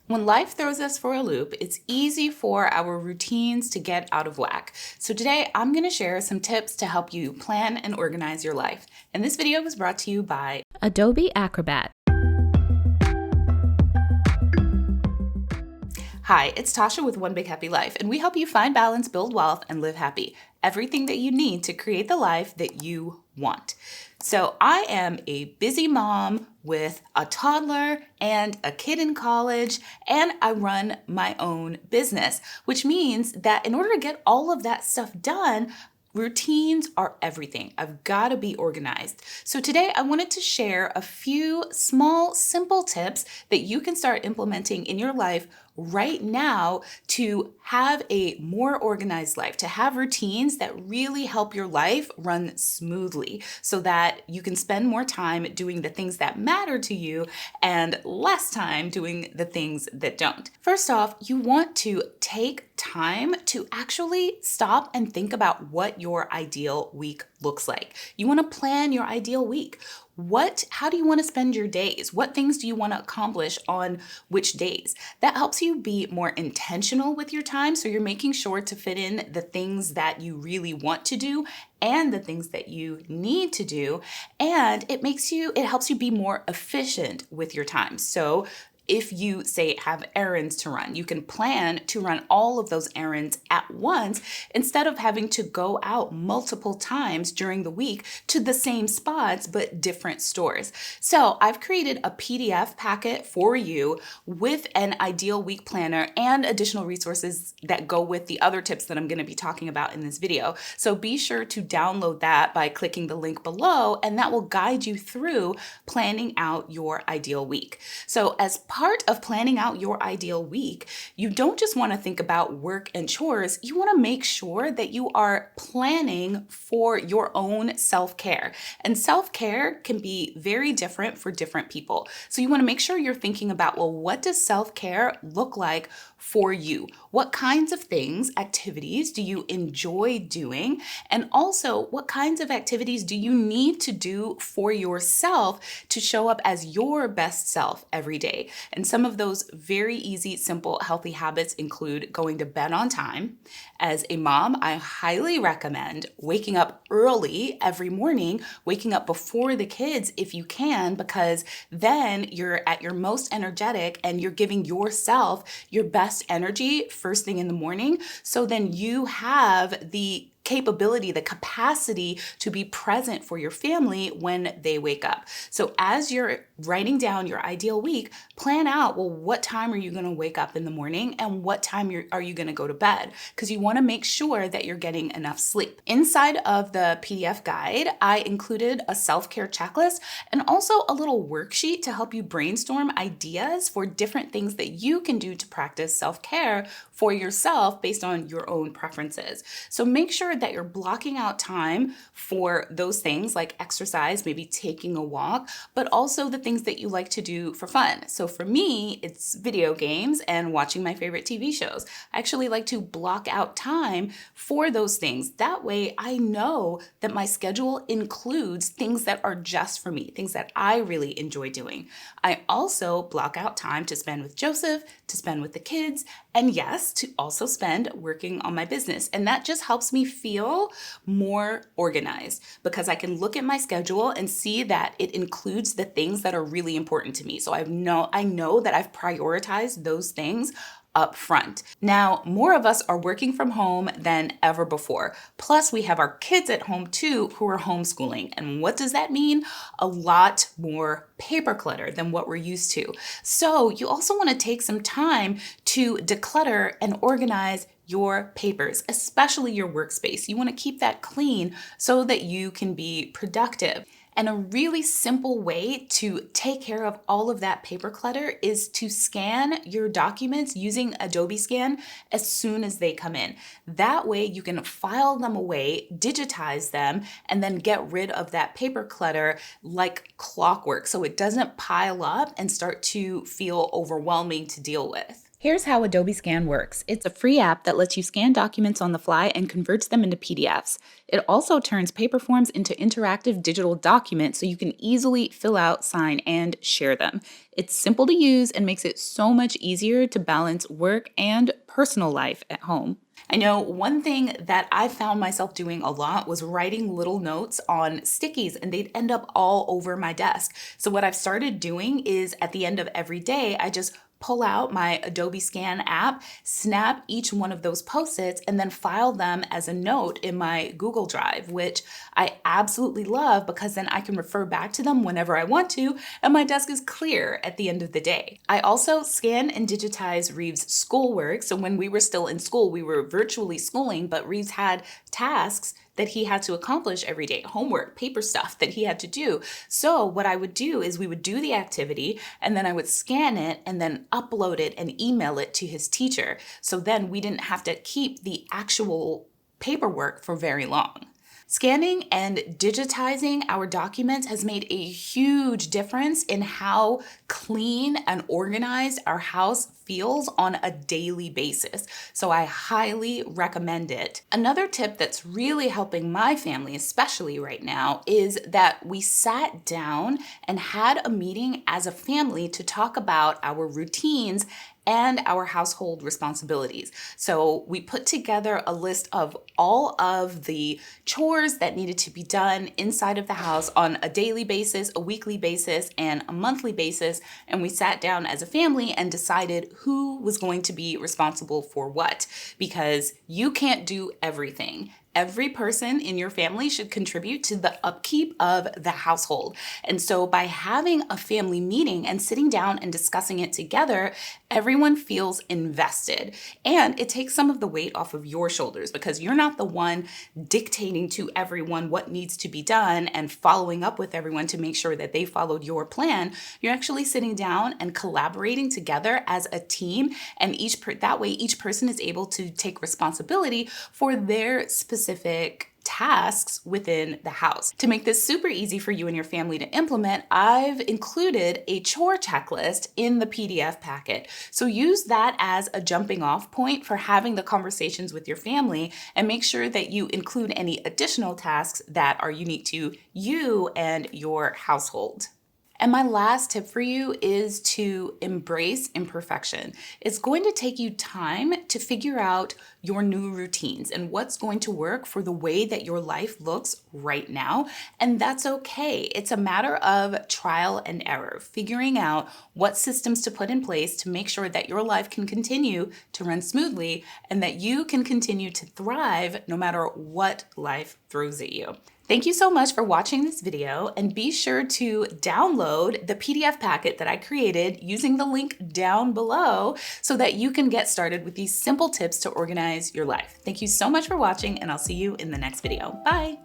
When life throws us for a loop, it's easy for our routines to get out of whack. So today I'm going to share some tips to help you plan and organize your life. And this video was brought to you by Adobe Acrobat. Hi, it's Tasha with One Big Happy Life, and we help you find balance, build wealth, and live happy. Everything that you need to create the life that you want. So I am a busy mom with a toddler and a kid in college, and I run my own business, which means that in order to get all of that stuff done, routines are everything. I've got to be organized. So today I wanted to share a few small, simple tips that you can start implementing in your life right now to have a more organized life, to have routines that really help your life run smoothly so that you can spend more time doing the things that matter to you and less time doing the things that don't. First off, you want to take time to actually stop and think about what your ideal week looks like. You want to plan your ideal week. How do you want to spend your days? What things do you want to accomplish on which days? That helps you be more intentional with your time. So you're making sure to fit in the things that you really want to do and the things that you need to do. And it helps you be more efficient with your time. So if you say have errands to run, you can plan to run all of those errands at once instead of having to go out multiple times during the week to the same spots but different stores. So I've created a PDF packet for you with an ideal week planner and additional resources that go with the other tips that I'm going to be talking about in this video. So be sure to download that by clicking the link below, and that will guide you through planning out your ideal week. So as part of planning out your ideal week, you don't just want to think about work and chores. You want to make sure that you are planning for your own self-care. And self-care can be very different for different people. So you want to make sure you're thinking about, well, what does self-care look like for you? What kinds of things, activities do you enjoy doing? And also, what kinds of activities do you need to do for yourself to show up as your best self every day? And some of those very easy, simple, healthy habits include going to bed on time. As a mom, I highly recommend waking up early every morning, waking up before the kids if you can, because then you're at your most energetic and you're giving yourself your best energy first thing in the morning. So then you have the capability, the capacity to be present for your family when they wake up. So as you're writing down your ideal week, plan out, well, what time are you going to wake up in the morning and what time are you going to go to bed? Because you want to make sure that you're getting enough sleep. Inside of the PDF guide, I included a self-care checklist and also a little worksheet to help you brainstorm ideas for different things that you can do to practice self-care for yourself based on your own preferences. So make sure that you're blocking out time for those things like exercise, maybe taking a walk, but also the things that you like to do for fun. So for me, it's video games and watching my favorite TV shows. I actually like to block out time for those things. That way I know that my schedule includes things that are just for me, things that I really enjoy doing. I also block out time to spend with Joseph, to spend with the kids, and yes, to also spend working on my business. And that just helps me feel more organized because I can look at my schedule and see that it includes the things that are really important to me. So I know that I've prioritized those things up front. Now, more of us are working from home than ever before. Plus, we have our kids at home too who are homeschooling. And what does that mean? A lot more paper clutter than what we're used to. So you also want to take some time to declutter and organize your papers, especially your workspace. You want to keep that clean so that you can be productive. And a really simple way to take care of all of that paper clutter is to scan your documents using Adobe Scan as soon as they come in. That way you can file them away, digitize them, and then get rid of that paper clutter like clockwork so it doesn't pile up and start to feel overwhelming to deal with. Here's how Adobe Scan works. It's a free app that lets you scan documents on the fly and converts them into PDFs. It also turns paper forms into interactive digital documents so you can easily fill out, sign, and share them. It's simple to use and makes it so much easier to balance work and personal life at home. I know one thing that I found myself doing a lot was writing little notes on stickies, and they'd end up all over my desk. So what I've started doing is at the end of every day, I just pull out my Adobe Scan app, snap each one of those post-its, and then file them as a note in my Google Drive, which I absolutely love because then I can refer back to them whenever I want to, and my desk is clear at the end of the day. I also scan and digitize Reeves' schoolwork. So when we were still in school, we were virtually schooling, but Reeves had tasks that he had to accomplish every day, homework, paper stuff that he had to do. So what I would do is we would do the activity and then I would scan it and then upload it and email it to his teacher. So then we didn't have to keep the actual paperwork for very long. Scanning and digitizing our documents has made a huge difference in how clean and organized our house feels on a daily basis. So I highly recommend it. Another tip that's really helping my family, especially right now, is that we sat down and had a meeting as a family to talk about our routines and our household responsibilities. So we put together a list of all of the chores that needed to be done inside of the house on a daily basis, a weekly basis, and a monthly basis. And we sat down as a family and decided who was going to be responsible for what, because you can't do everything. Every person in your family should contribute to the upkeep of the household. And so by having a family meeting and sitting down and discussing it together, everyone feels invested. And it takes some of the weight off of your shoulders because you're not the one dictating to everyone what needs to be done and following up with everyone to make sure that they followed your plan. You're actually sitting down and collaborating together as a team. And that way, each person is able to take responsibility for their specific tasks within the house. To make this super easy for you and your family to implement, I've included a chore checklist in the PDF packet. So use that as a jumping off point for having the conversations with your family and make sure that you include any additional tasks that are unique to you and your household. And my last tip for you is to embrace imperfection. It's going to take you time to figure out your new routines and what's going to work for the way that your life looks right now. And that's okay. It's a matter of trial and error, figuring out what systems to put in place to make sure that your life can continue to run smoothly and that you can continue to thrive no matter what life throws at you. Thank you so much for watching this video, and be sure to download the PDF packet that I created using the link down below so that you can get started with these simple tips to organize your life. Thank you so much for watching, and I'll see you in the next video. Bye.